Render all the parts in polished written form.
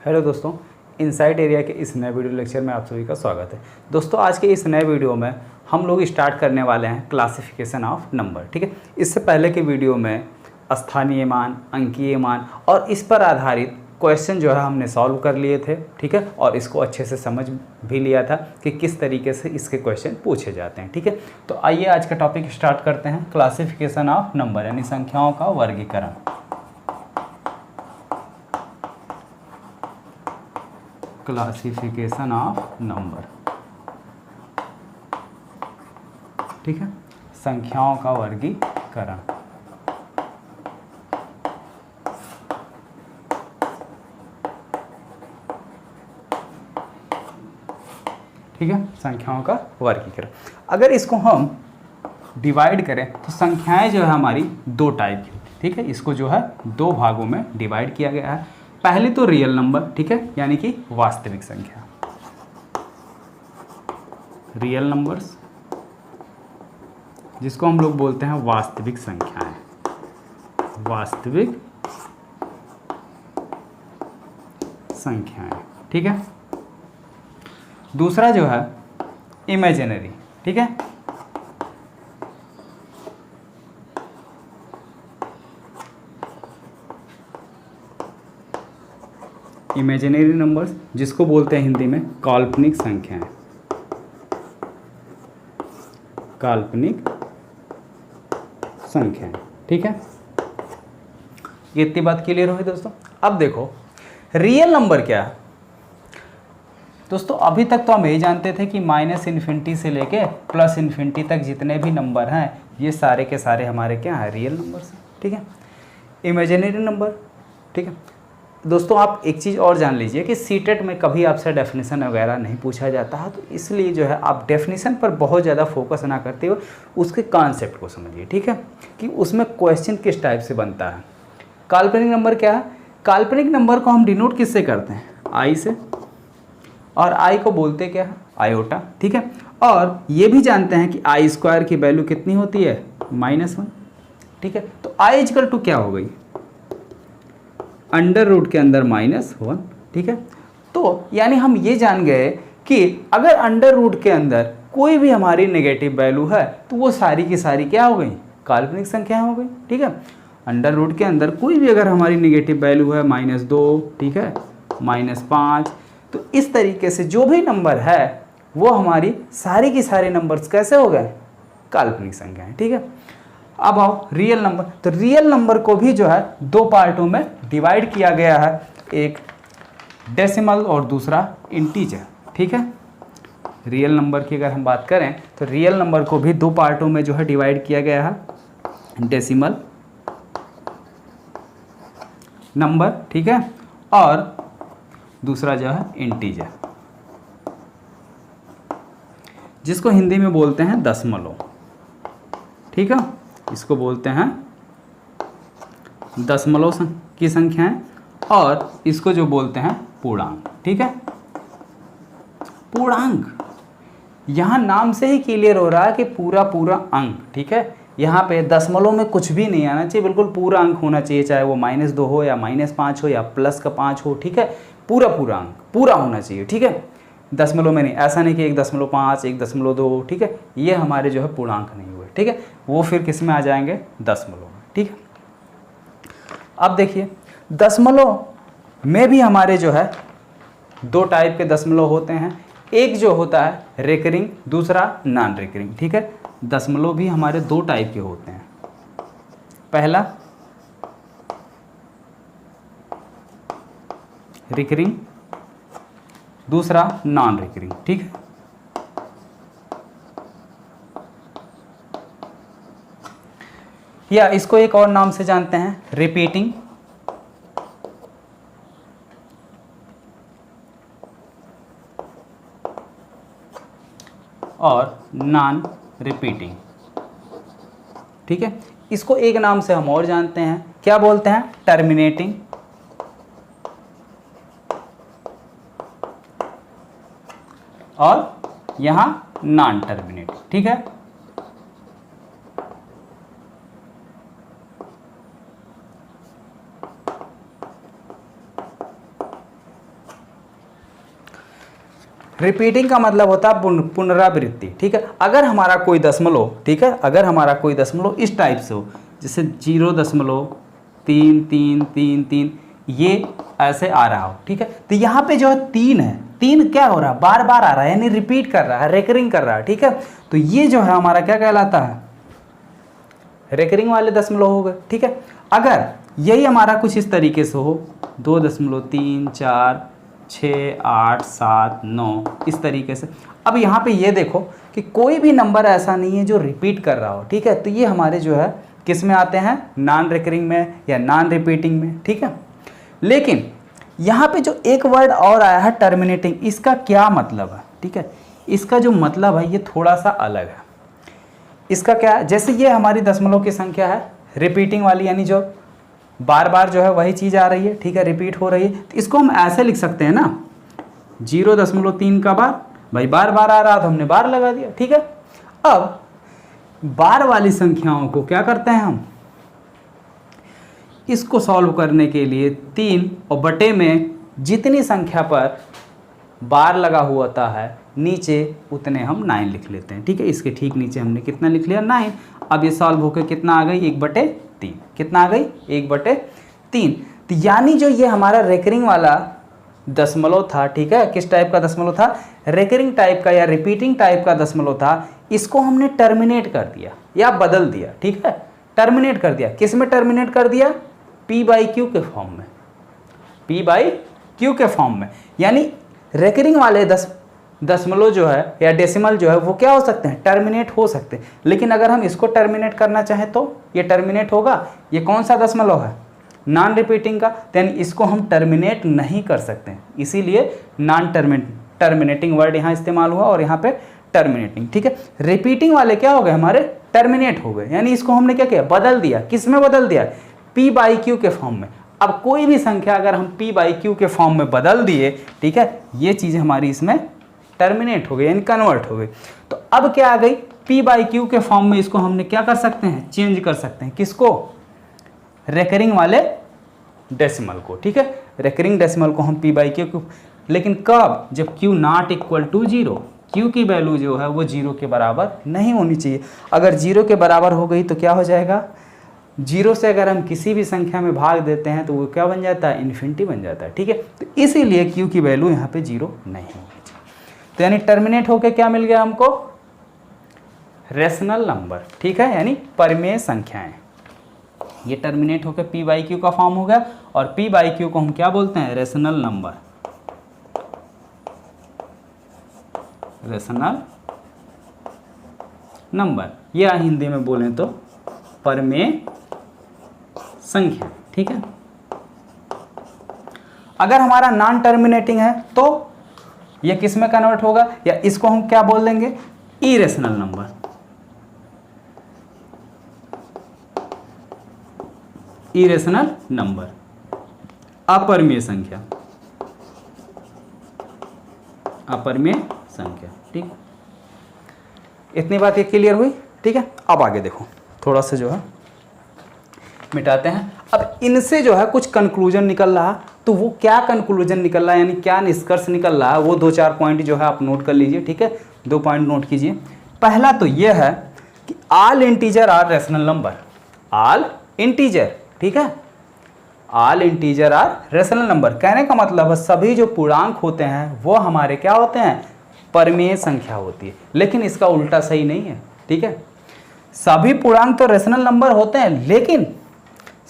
Hello दोस्तों, inside area के इस नए वीडियो लेक्चर में आप सभी का स्वागत है। दोस्तों आज के इस नए वीडियो में हम लोग स्टार्ट करने वाले हैं क्लासिफिकेशन ऑफ नंबर। ठीक है, इससे पहले के वीडियो में स्थानीय मान, अंकीय मान और इस पर आधारित क्वेश्चन जो है हमने सॉल्व कर लिए थे। ठीक है, और इसको अच्छे से समझ भी लिया था कि किस तरीके से इसके क्वेश्चन पूछे जाते हैं। ठीक है, तो आइए आज का टॉपिक स्टार्ट करते हैं, क्लासिफिकेशन ऑफ नंबर यानी संख्याओं का वर्गीकरण। Classification of number. ठीक है, संख्याओं का वर्गीकरण। ठीक है, संख्याओं का वर्गीकरण। अगर इसको हम डिवाइड करें तो संख्याएं जो है हमारी दो टाइप की। ठीक है, इसको जो है दो भागों में डिवाइड किया गया है। पहले तो रियल नंबर, ठीक है, यानी कि वास्तविक संख्या, रियल नंबर्स, जिसको हम लोग बोलते हैं वास्तविक संख्याएं, वास्तविक संख्याएं। ठीक है, दूसरा जो है इमेजिनरी। ठीक है, इमेजिनरी नंबर्स, जिसको बोलते हैं हिंदी में काल्पनिक संख्याएं, काल्पनिक संख्याएं। ठीक है, ये इतनी बात क्लियर हुई दोस्तों। अब देखो रियल नंबर क्या है। दोस्तों अभी तक तो हम यही जानते थे कि माइनस इन्फिनिटी से लेके प्लस इन्फिनिटी तक जितने भी नंबर हैं ये सारे के सारे हमारे क्या हैं, रियल नंबर्स हैं। ठीक है, इमेजिनरी नंबर। ठीक है दोस्तों, आप एक चीज़ और जान लीजिए कि सीटेट में कभी आपसे डेफिनेशन वगैरह नहीं पूछा जाता है, तो इसलिए जो है आप डेफिनेशन पर बहुत ज़्यादा फोकस ना करते हुए उसके कॉन्सेप्ट को समझिए। ठीक है, कि उसमें क्वेश्चन किस टाइप से बनता है। काल्पनिक नंबर क्या है? काल्पनिक नंबर को हम डिनोट किससे करते हैं? आई से, और आई को बोलते क्या है? आयोटा। ठीक है, और ये भी जानते हैं कि आई स्क्वायर की वैल्यू कितनी होती है? -1। ठीक है, तो आई इक्वल टू क्या हो गई? अंडर रूट के अंदर -1। ठीक है, तो यानी हम ये जान गए कि अगर अंडर रूट के अंदर कोई भी हमारी नेगेटिव वैल्यू है तो वो सारी की सारी क्या हो गई? काल्पनिक संख्या हो गई। ठीक है, अंडर रूट के अंदर कोई भी अगर हमारी नेगेटिव वैल्यू है -2, ठीक है, -5, तो इस तरीके से जो भी नंबर है वो हमारी सारी की सारे नंबर्स कैसे हो गए? काल्पनिक संख्याएं। ठीक है, अब आओ रियल नंबर। तो रियल नंबर को भी जो है दो पार्टों में डिवाइड किया गया है, एक डेसिमल और दूसरा इंटीजर। ठीक है, रियल नंबर की अगर हम बात करें तो रियल नंबर को भी दो पार्टों में जो है डिवाइड किया गया है, डेसिमल नंबर, ठीक है, और दूसरा जो है इंटीजर, जिसको हिंदी में बोलते हैं दशमलव। ठीक है, इसको बोलते हैं दशमलव की संख्याएं, और इसको जो बोलते हैं पूर्णांक। ठीक है, पूर्णांक, यहाँ नाम से ही क्लियर हो रहा है कि पूरा पूरा अंक। ठीक है, यहाँ पे दशमलव में कुछ भी नहीं आना चाहिए, बिल्कुल पूरा अंक होना चाहिए, चाहे वो -2 हो या -5 हो या +5 हो। ठीक है, पूरा पूरा अंक पूरा होना चाहिए। ठीक है, दशमलव में नहीं, ऐसा नहीं कि 1.5, 1.2। ठीक है, ये हमारे जो है पूर्णांक नहीं हुए। ठीक है, वो फिर किस में आ जाएंगे? दशमलव में। ठीक है, अब देखिए दशमलव में भी हमारे जो है दो टाइप के दशमलव होते हैं, एक जो होता है रेकरिंग, दूसरा नॉन रेकरिंग। ठीक है, दशमलव भी हमारे दो टाइप के होते हैं, पहला रिकरिंग, दूसरा नॉन रिकरिंग। ठीक है, या इसको एक और नाम से जानते हैं, रिपीटिंग, और नॉन रिपीटिंग। ठीक है, इसको एक नाम से हम और जानते हैं, क्या बोलते हैं? टर्मिनेटिंग, और यहां नॉन टर्मिनेटिंग। ठीक है, रिपीटिंग का मतलब होता है पुनरावृत्ति, ठीक है। अगर हमारा कोई दशमलव, ठीक है, अगर हमारा कोई दशमलव इस टाइप से हो, जैसे 0.3333 ये ऐसे आ रहा हो, ठीक है, तो यहाँ पे जो है 3 है, 3 क्या हो रहा है, बार बार आ रहा है, यानी रिपीट कर रहा है, रेकरिंग कर रहा है, ठीक है। तो ये जो है हमारा क्या कहलाता है, रेकरिंग वाले दशमलव हो गए, ठीक है। अगर यही हमारा कुछ इस तरीके से हो, 2.34687 इस तरीके से। अब यहाँ पे ये देखो कि कोई भी नंबर ऐसा नहीं है जो रिपीट कर रहा हो, ठीक है, तो ये हमारे जो है किस में आते हैं, नॉन रिकरिंग में या नॉन रिपीटिंग में, ठीक है। लेकिन यहाँ पे जो एक वर्ड और आया है टर्मिनेटिंग, इसका क्या मतलब है, ठीक है, इसका जो मतलब है ये थोड़ा सा अलग है। इसका क्या है, जैसे ये हमारी दशमलव की संख्या है रिपीटिंग वाली, यानी जो बार बार जो है वही चीज़ आ रही है, ठीक है, रिपीट हो रही है, तो इसको हम ऐसे लिख सकते हैं ना, 0.3 का बार, भाई बार बार आ रहा तो हमने बार लगा दिया, ठीक है। अब बार वाली संख्याओं को क्या करते हैं हम, इसको सॉल्व करने के लिए 3 और बटे में जितनी संख्या पर बार लगा हुआ होता है नीचे उतने हम 9 लिख लेते हैं, ठीक है। इसके ठीक नीचे हमने कितना लिख लिया, 9। अब ये सॉल्व होकर कितना आ गई, 1/3, कितना आ गई, 1/3। तो यानी जो ये हमारा रेकरिंग वाला दशमलव था, ठीक है, किस टाइप का दशमलव था, रेकरिंग टाइप का या रिपीटिंग टाइप का दशमलव था, इसको हमने टर्मिनेट कर दिया या बदल दिया, ठीक है, टर्मिनेट कर दिया। किस में टर्मिनेट कर दिया, p/q के फॉर्म में, p/q के फॉर्म में। यानी रेकरिंग वाले दशमलव जो है या डेसिमल जो है वो क्या हो सकते हैं, टर्मिनेट हो सकते हैं। लेकिन अगर हम इसको टर्मिनेट करना चाहें तो ये टर्मिनेट होगा। ये कौन सा दशमलव है, नॉन रिपीटिंग का, तो इसको हम टर्मिनेट नहीं कर सकते, इसीलिए नॉन टर्मिनेटिंग वर्ड यहाँ इस्तेमाल हुआ और यहाँ पे टर्मिनेटिंग, ठीक है। रिपीटिंग वाले क्या हो गए, हमारे टर्मिनेट हो गए, यानी इसको हमने क्या किया, बदल दिया। किस में बदल दिया, p/q के फॉर्म में। अब कोई भी संख्या अगर हम p/q के फॉर्म में बदल दिए, ठीक है, ये चीज़ हमारी इसमें टर्मिनेट हो गई, यानी कन्वर्ट हो गई। तो अब क्या आ गई, p/q के फॉर्म में इसको हमने क्या कर सकते हैं, चेंज कर सकते हैं। किसको, रेकरिंग वाले डेसिमल को, ठीक है, रेकरिंग डेसिमल को हम p/q को, लेकिन कब, जब q not equal to 0, q की वैल्यू जो है वो 0 के बराबर नहीं होनी चाहिए। अगर 0 के बराबर हो गई तो क्या हो जाएगा, 0 से अगर हम किसी भी संख्या में भाग देते हैं तो वो क्या बन जाता है, इन्फिनिटी बन जाता है, ठीक है। तो इसीलिए q की वैल्यू यहाँ पे 0 नहीं होगी। तो यानी टर्मिनेट होके क्या मिल गया हमको, रेशनल नंबर, ठीक है, यानी परिमेय संख्याएं। ये टर्मिनेट होकर p/q का फॉर्म हो गया और p/q को हम क्या बोलते हैं, रेशनल नंबर, रेशनल नंबर, या हिंदी में बोलें तो परिमेय संख्या, ठीक है। अगर हमारा नॉन टर्मिनेटिंग है तो ये किस में कन्वर्ट होगा, या इसको हम क्या बोल देंगे, इरेशनल नंबर, इरेशनल नंबर, अपरिमेय संख्या, अपरिमेय संख्या, ठीक। इतनी बात ये क्लियर हुई, ठीक है। अब आगे देखो, थोड़ा सा जो है मिटाते हैं। अब इनसे जो है कुछ कंक्लूजन निकल रहा, तो वो क्या कंक्लूजन निकल रहा है, यानी क्या निष्कर्ष निकल रहा है, वो 2-4 पॉइंट जो है आप नोट कर लीजिए, ठीक है। 2 पॉइंट नोट कीजिए। पहला तो ये है कि all integer are rational number, all integer, ठीक है, all integer are rational number. कहने का मतलब है सभी जो पूर्णांक होते हैं वो हमारे क्या होते हैं, परिमेय संख्या होती है। लेकिन इसका उल्टा सही नहीं है, ठीक है। सभी पूर्णांक तो रेशनल नंबर होते हैं, लेकिन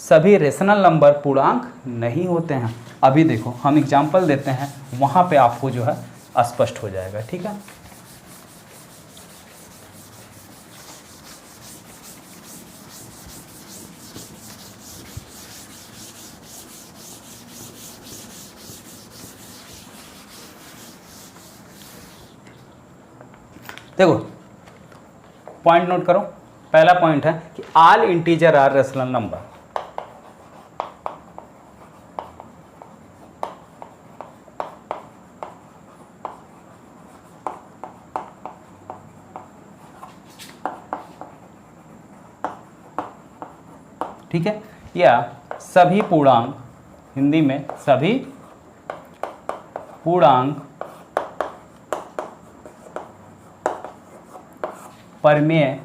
सभी रेशनल नंबर पूर्णांक नहीं होते हैं। अभी देखो हम एग्जाम्पल देते हैं, वहाँ पे आपको जो है स्पष्ट हो जाएगा, ठीक है। देखो पॉइंट नोट करो। पहला पॉइंट है कि all integer are rational number. ठीक है, या सभी पूर्णांक, हिंदी में सभी पूर्णांक परिमेय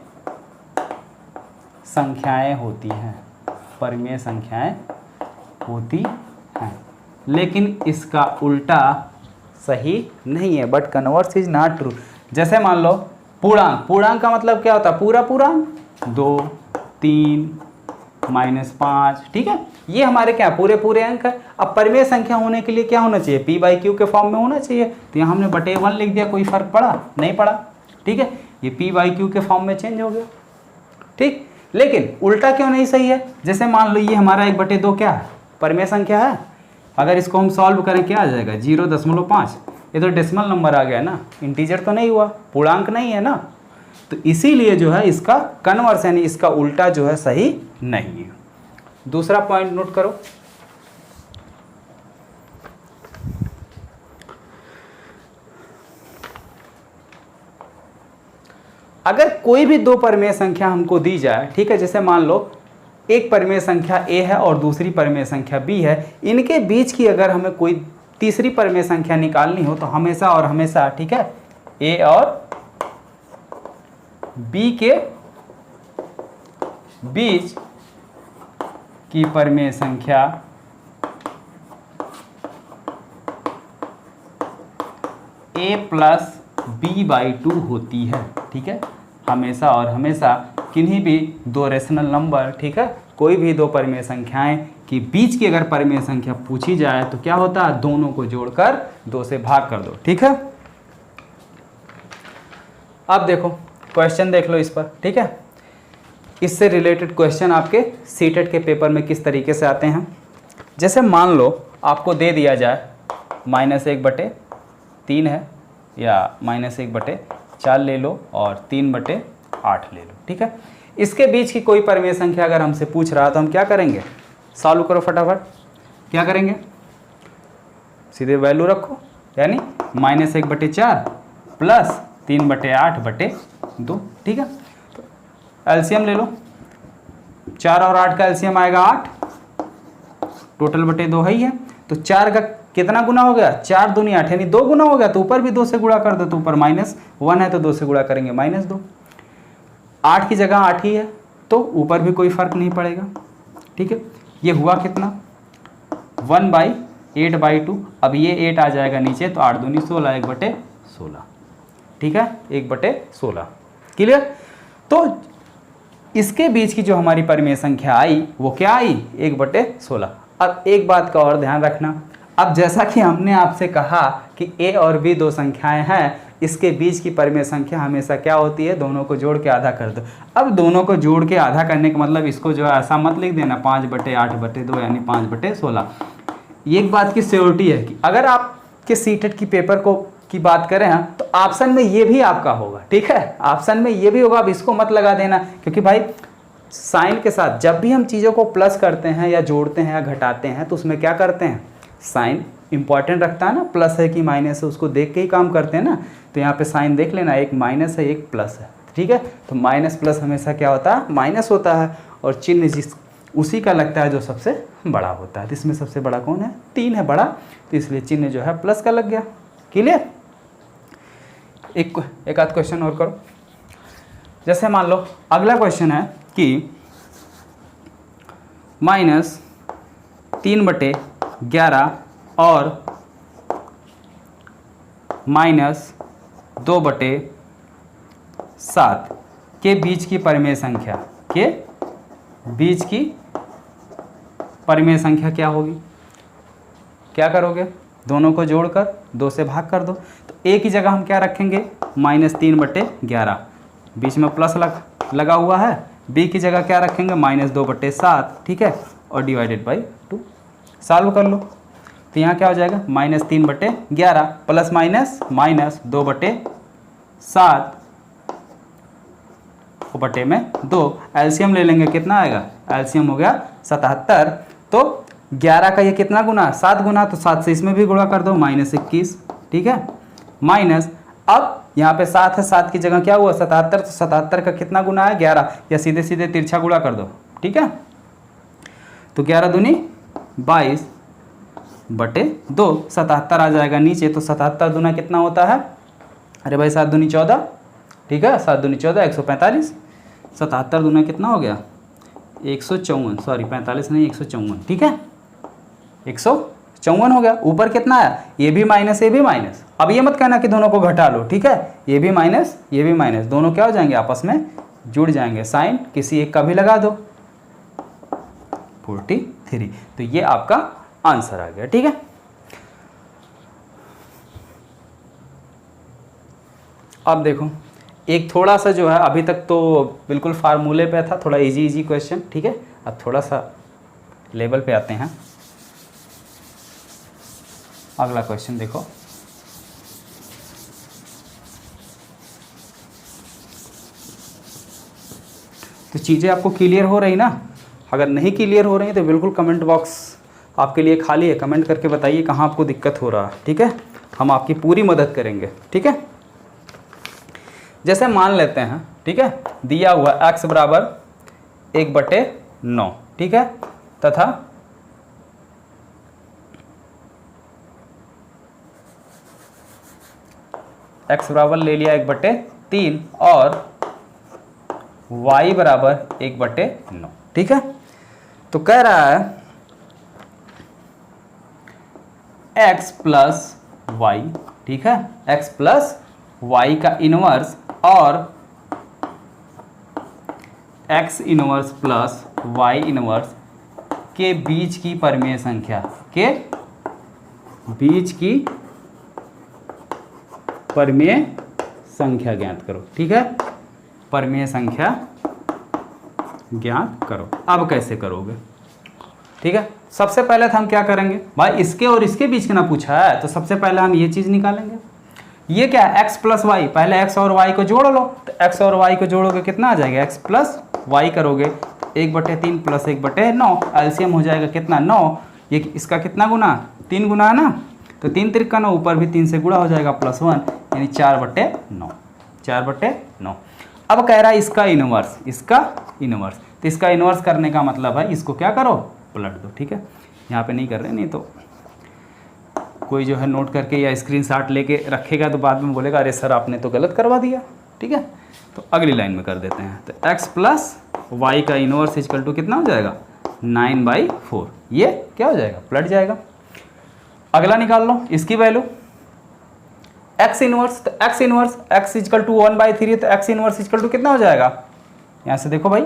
संख्याएं होती हैं, परिमेय संख्याएं होती हैं, लेकिन इसका उल्टा सही नहीं है। But converse is not true. जैसे मान लो पूर्णांक, पूर्णांक का मतलब क्या होता है? पूरा पूर्णांक, 2, 3, -5, ठीक है, ये हमारे क्या पूरे पूरे अंक है। अब परिमेय संख्या होने के लिए क्या होना चाहिए? p/q के फॉर्म में होना चाहिए। तो यहाँ हमने बटे 1 लिख दिया, कोई फर्क पड़ा? नहीं पड़ा, ठीक है, ये p/q के फॉर्म में चेंज हो गया, ठीक। लेकिन उल्टा क्यों नहीं सही है? जैसे मान लो ये हमारा 1/2 क्या है? परिमेय संख्या है। अगर इसको हम सॉल्व करें क्या आ जाएगा? 0.5। ये तो डेसिमल नंबर आ गया ना, इंटीजर तो नहीं हुआ, पूर्णांक नहीं है ना। तो इसीलिए जो है इसका कन्वर्स यानी इसका उल्टा जो है सही नहीं है। दूसरा पॉइंट नोट करो, अगर कोई भी दो परिमेय संख्या हमको दी जाए, ठीक है, जैसे मान लो एक परिमेय संख्या a है और दूसरी परिमेय संख्या b है, इनके बीच की अगर हमें कोई तीसरी परिमेय संख्या निकालनी हो तो हमेशा और हमेशा, ठीक है, a और b के बीच की परिमेय संख्या a + b/2 होती है, ठीक है, हमेशा और हमेशा किन्हीं भी दो रेशनल नंबर, ठीक है, कोई भी दो परिमेय संख्याएं के बीच की अगर परिमेय संख्या पूछी जाए तो क्या होता है? दोनों को जोड़कर 2 से भाग कर दो, ठीक है। अब देखो क्वेश्चन देख लो इस पर, ठीक है, इससे रिलेटेड क्वेश्चन आपके सीटेट के पेपर में किस तरीके से आते हैं। जैसे मान लो आपको दे दिया जाए -1/3 है या -1/4 ले लो और 3/8 ले लो, ठीक है। इसके बीच की कोई परिमेय संख्या अगर हमसे पूछ रहा तो हम क्या करेंगे? सॉल्व करो फटाफट। क्या करेंगे? सीधे वैल्यू रखो, यानी -1/4 प्लस 3/8/2, ठीक है। तो एलसीएम ले लो, 4 और 8 का एलसीएम आएगा 8, टोटल बटे 2 ही है। तो 4 का कितना गुना हो गया? 4 दूनी 8 यानी 2 गुना हो गया। तो ऊपर भी 2 से गुणा कर दो, तो ऊपर -1 है तो 2 से गुणा करेंगे -2। 8 की जगह 8 ही है तो ऊपर भी कोई फर्क नहीं पड़ेगा, ठीक है। ये हुआ कितना? 1/8/2। अब ये 8 आ जाएगा नीचे तो 8 दूनी 16, 1/16, ठीक है, 1/16, क्लियर। तो इसके बीच की जो हमारी परिमेय संख्या आई वो क्या आई? 1/16। अब एक बात का और ध्यान रखना, अब जैसा कि हमने आपसे कहा कि a और b दो संख्याएं हैं, इसके बीच की परिमेय संख्या हमेशा क्या होती है? दोनों को जोड़ के आधा कर दो। अब दोनों को जोड़ के आधा करने का मतलब इसको जो है ऐसा मत लिख देना 5/8/2 यानी 5/16। ये एक बात की श्योरिटी है कि अगर आपके सीटेट की पेपर की बात करें हैं तो ऑप्शन में ये भी आपका होगा, ठीक है, ऑप्शन में ये भी होगा। अब इसको मत लगा देना, क्योंकि भाई साइन के साथ जब भी हम चीज़ों को प्लस करते हैं या जोड़ते हैं या घटाते हैं तो उसमें क्या करते हैं? साइन इंपॉर्टेंट रखता है ना, प्लस है कि माइनस है उसको देख के ही काम करते हैं ना। तो यहाँ पे साइन देख लेना, एक माइनस है एक प्लस है, ठीक है। तो माइनस प्लस हमेशा क्या होता है? माइनस होता है। और चिन्ह जिस उसी का लगता है जो सबसे बड़ा होता है। तो इसमें सबसे बड़ा कौन है? 3 है बड़ा, तो इसलिए चिन्ह जो है प्लस का लग गया, क्लियर। एक आध क्वेश्चन और करो। जैसे मान लो अगला क्वेश्चन है कि -3/11 और -2/7 के बीच की परिमेय संख्या क्या होगी? क्या करोगे? दोनों को जोड़कर 2 से भाग कर दो। तो a की जगह हम क्या रखेंगे? -3/11, बीच में प्लस लगा हुआ है। b की जगह क्या रखेंगे? -2/7, ठीक है, और /2। सॉल्व कर लो तो यहाँ क्या हो जाएगा? -3/11 प्लस -2/7 को बटे में 2। एलसीएम ले लेंगे, कितना आएगा? एलसीएम हो गया 77। तो 11 का ये कितना गुना? 7 गुना, तो 7 से इसमें भी गुणा कर दो, -21, ठीक है, माइनस। अब यहाँ पे 7 है, 7 की जगह क्या हुआ? 77, तो 77 का कितना गुना है? 11, या सीधे सीधे तिरछा गुणा कर दो, ठीक है। तो 11 दूनी 22/2, 77 आ जाएगा नीचे। तो 77 दूना कितना होता है? अरे भाई 7 दूनी 14, ठीक है, 7 दूनी 14, 145, 77 दूना कितना हो गया 154, सॉरी 45 नहीं 154, ठीक है 154 हो गया। ऊपर कितना आया, ये भी माइनस ये भी माइनस। अब ये मत कहना कि दोनों को घटा लो, ठीक है, ये भी माइनस ये भी माइनस, दोनों क्या हो जाएंगे आपस में जुड़ जाएंगे, साइन किसी एक का भी लगा दो 43। तो ये आपका आंसर आ गया, ठीक है। अब देखो एक थोड़ा सा जो है, अभी तक तो बिल्कुल फार्मूले पे था, थोड़ा इजी क्वेश्चन, ठीक है। अब थोड़ा सा लेवल पे आते हैं। अगला क्वेश्चन देखो, तो चीज़ें आपको क्लियर हो रही ना? अगर नहीं क्लियर हो रही तो बिल्कुल कमेंट बॉक्स आपके लिए खाली है, कमेंट करके बताइए कहाँ आपको दिक्कत हो रहा है, ठीक है। हम आपकी पूरी मदद करेंगे, ठीक है। जैसे मान लेते हैं, ठीक है, दिया हुआ x बराबर 1/9, ठीक है, तथा x बराबर ले लिया 1/3 और y बराबर 1/9, ठीक है। तो कह रहा है x प्लस वाई, ठीक है, x प्लस वाई का इनवर्स और x inverse plus y inverse के बीच की परिमेय संख्या, के बीच की परिमेय संख्या ज्ञात करो, ठीक है, परिमेय संख्या ज्ञात करो। अब कैसे करोगे, ठीक है। सबसे पहले तो हम क्या करेंगे भाई, इसके और इसके बीच का ना पूछा है, तो सबसे पहले हम ये चीज़ निकालेंगे। ये क्या है, x प्लस वाई, पहले x और y को जोड़ लो, तो x और y को जोड़ोगे कितना आ जाएगा, x प्लस वाई करोगे 1/3 प्लस 1/9, एलसीएम हो जाएगा कितना 9, ये इसका कितना गुना 3 गुना है ना, तो 3 त्रिक का 9, ऊपर भी 3 से गुणा हो जाएगा +1, यानी 4/9, 4/9। अब कह रहा है इसका इनवर्स, इसका इनवर्स, तो इसका इनवर्स करने का मतलब है इसको क्या करो, पलट दो, ठीक है। यहाँ पे नहीं कर रहे, नहीं तो कोई जो है नोट करके या स्क्रीनशॉट लेके रखेगा तो बाद में बोलेगा अरे सर आपने तो गलत करवा दिया, ठीक है। तो अगली लाइन में कर देते हैं, तो x प्लस वाई का इनवर्स इक्वल टू कितना हो जाएगा 9/4, ये क्या हो जाएगा, पलट जाएगा। अगला निकाल लो इसकी वैल्यू, x इनवर्स, तो x inverse x equal to 1/3, तो x इनवर्स इक्वल टू कितना हो जाएगा, यहाँ से देखो भाई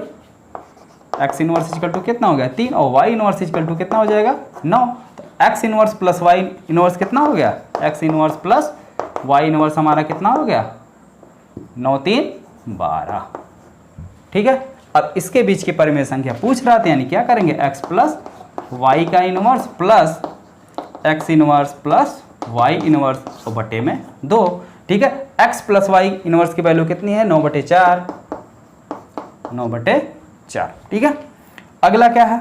x इनवर्स इक्वल टू कितना हो गया 3 और y इनवर्स इक्वल टू कितना हो जाएगा 9, तो x inverse plus y inverse कितना हो गया, x inverse plus y inverse हमारा कितना हो गया 9 3 12, ठीक है। अब इसके बीच की परिमेय संख्या पूछ रहा था, यानी क्या करेंगे x प्लस वाई का inverse plus x inverse plus y inverse और बटे में 2, ठीक है। x प्लस वाई इनवर्स की वैल्यू कितनी है 9/4, 9/4, ठीक है। अगला क्या है,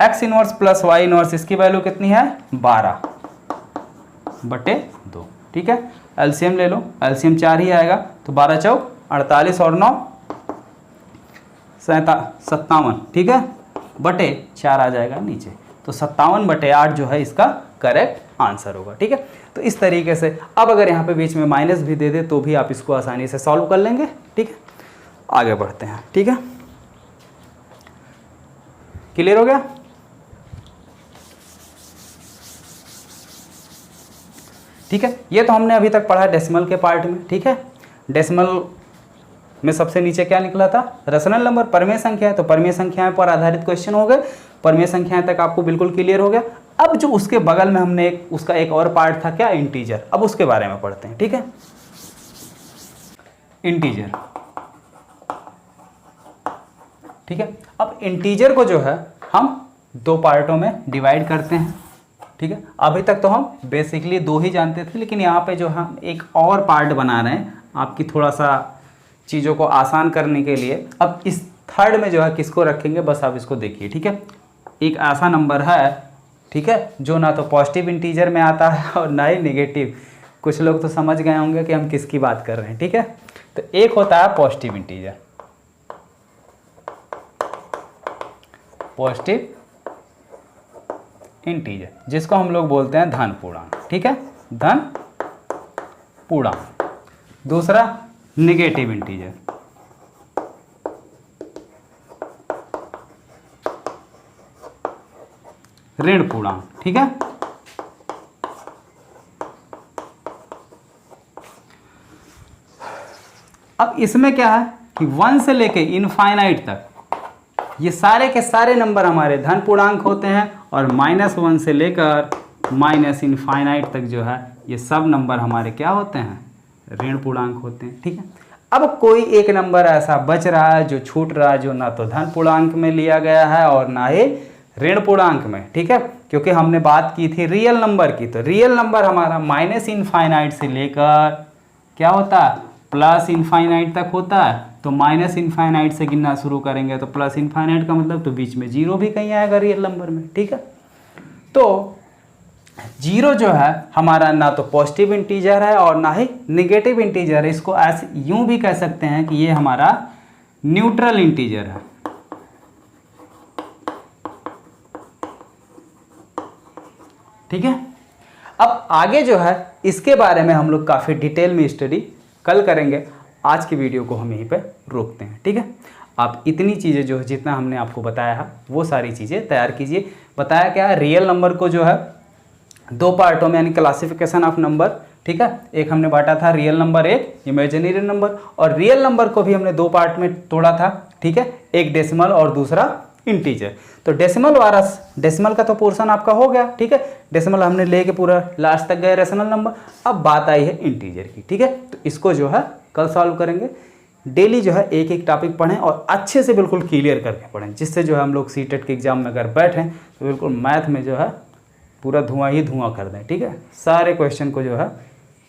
x inverse plus y inverse, इसकी वैल्यू कितनी है 12/2, ठीक है। एलसीएम ले लो, एलसीएम 4 ही आएगा, तो 12 चौक 48 और 9 57, ठीक है, बटे 4 आ जाएगा नीचे, तो 57/8 जो है इसका करेक्ट आंसर होगा, ठीक है। तो इस तरीके से अब अगर यहाँ पे बीच में माइनस भी दे दे तो भी आप इसको आसानी से सॉल्व कर लेंगे, ठीक है। आगे बढ़ते हैं, ठीक है, क्लियर हो गया। ठीक है, ये तो हमने अभी तक पढ़ा डेसिमल के पार्ट में, ठीक है। डेसिमल में सबसे नीचे क्या निकला था, रेशनल नंबर, परिमेय संख्या है, तो परिमेय संख्याएं पर आधारित क्वेश्चन हो गए, परिमेय संख्याएं तक आपको बिल्कुल क्लियर हो गया। अब जो उसके बगल में हमने उसका एक और पार्ट था क्या, इंटीजर, अब उसके बारे में पढ़ते हैं, ठीक है। इंटीजर, ठीक है। अब इंटीजर को जो है हम 2 पार्टों में डिवाइड करते हैं, ठीक है। अभी तक तो हम बेसिकली 2 ही जानते थे, लेकिन यहाँ पे जो हम एक और पार्ट बना रहे हैं आपकी थोड़ा सा चीज़ों को आसान करने के लिए। अब इस थर्ड में जो है किसको रखेंगे, बस आप इसको देखिए, ठीक है। एक ऐसा नंबर है, ठीक है, जो ना तो पॉजिटिव इंटीजर में आता है और ना ही नेगेटिव। कुछ लोग तो समझ गए होंगे कि हम किसकी बात कर रहे हैं, ठीक है। तो एक होता है पॉजिटिव इंटीजर, पॉजिटिव इंटीजर, जिसको हम लोग बोलते हैं धन पूर्णांक, ठीक है, धन पूर्णांक। दूसरा नेगेटिव इंटीजर। ऋण पूर्णांक, ठीक है। अब इसमें क्या है कि 1 से लेके इनफाइनाइट तक ये सारे के सारे नंबर हमारे धन पूर्णांक होते हैं और -1 से लेकर माइनस इनफाइनाइट तक जो है ये सब नंबर हमारे क्या होते हैं, ऋण पूर्णांक होते हैं, ठीक है। अब कोई एक नंबर ऐसा बच रहा है जो छूट रहा है, जो ना तो धन पूर्णांक में लिया गया है और ना ही ऋण पूर्णांक में, ठीक है, क्योंकि हमने बात की थी रियल नंबर की। तो रियल नंबर हमारा माइनस इनफाइनाइट से लेकर क्या होता है, प्लस इनफाइनाइट तक होता है। तो माइनस इनफाइनाइट से गिनना शुरू करेंगे तो प्लस इनफाइनाइट का मतलब तो बीच में जीरो भी कहीं आएगा रियल नंबर में, ठीक है। तो जीरो जो है हमारा ना तो पॉजिटिव इंटीजर है और ना ही निगेटिव इंटीजर है। इसको ऐसे यूं भी कह सकते हैं कि ये हमारा न्यूट्रल इंटीजर है, ठीक है। अब आगे जो है इसके बारे में हम लोग काफ़ी डिटेल में स्टडी कल करेंगे। आज की वीडियो को हम यहीं पे रोकते हैं, ठीक है। आप इतनी चीज़ें जो है जितना हमने आपको बताया है वो सारी चीज़ें तैयार कीजिए। बताया क्या है, रियल नंबर को जो है 2 पार्टों में यानी क्लासिफिकेशन ऑफ नंबर, ठीक है। एक हमने बांटा था रियल नंबर, एक इमेजिनरी नंबर, और रियल नंबर को भी हमने 2 पार्ट में तोड़ा था, ठीक है। एक डेसिमल और दूसरा इंटीजर। तो डेसिमल वाला, डेसिमल का तो पोर्शन आपका हो गया, ठीक है। डेसिमल हमने लेके पूरा लास्ट तक गए रेशनल नंबर। अब बात आई है इंटीजर की, ठीक है। तो इसको जो है कल सॉल्व करेंगे। डेली जो है एक एक टॉपिक पढ़ें और अच्छे से बिल्कुल क्लियर करके पढ़ें, जिससे जो है हम लोग सीटेट के एग्जाम में अगर बैठें तो बिल्कुल मैथ में जो है पूरा धुआं ही धुआं कर दें, ठीक है। सारे क्वेश्चन को जो है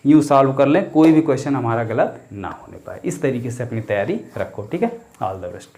यूँ सॉल्व कर लें, कोई भी क्वेश्चन हमारा गलत ना होने पाए। इस तरीके से अपनी तैयारी रखो, ठीक है। All the best.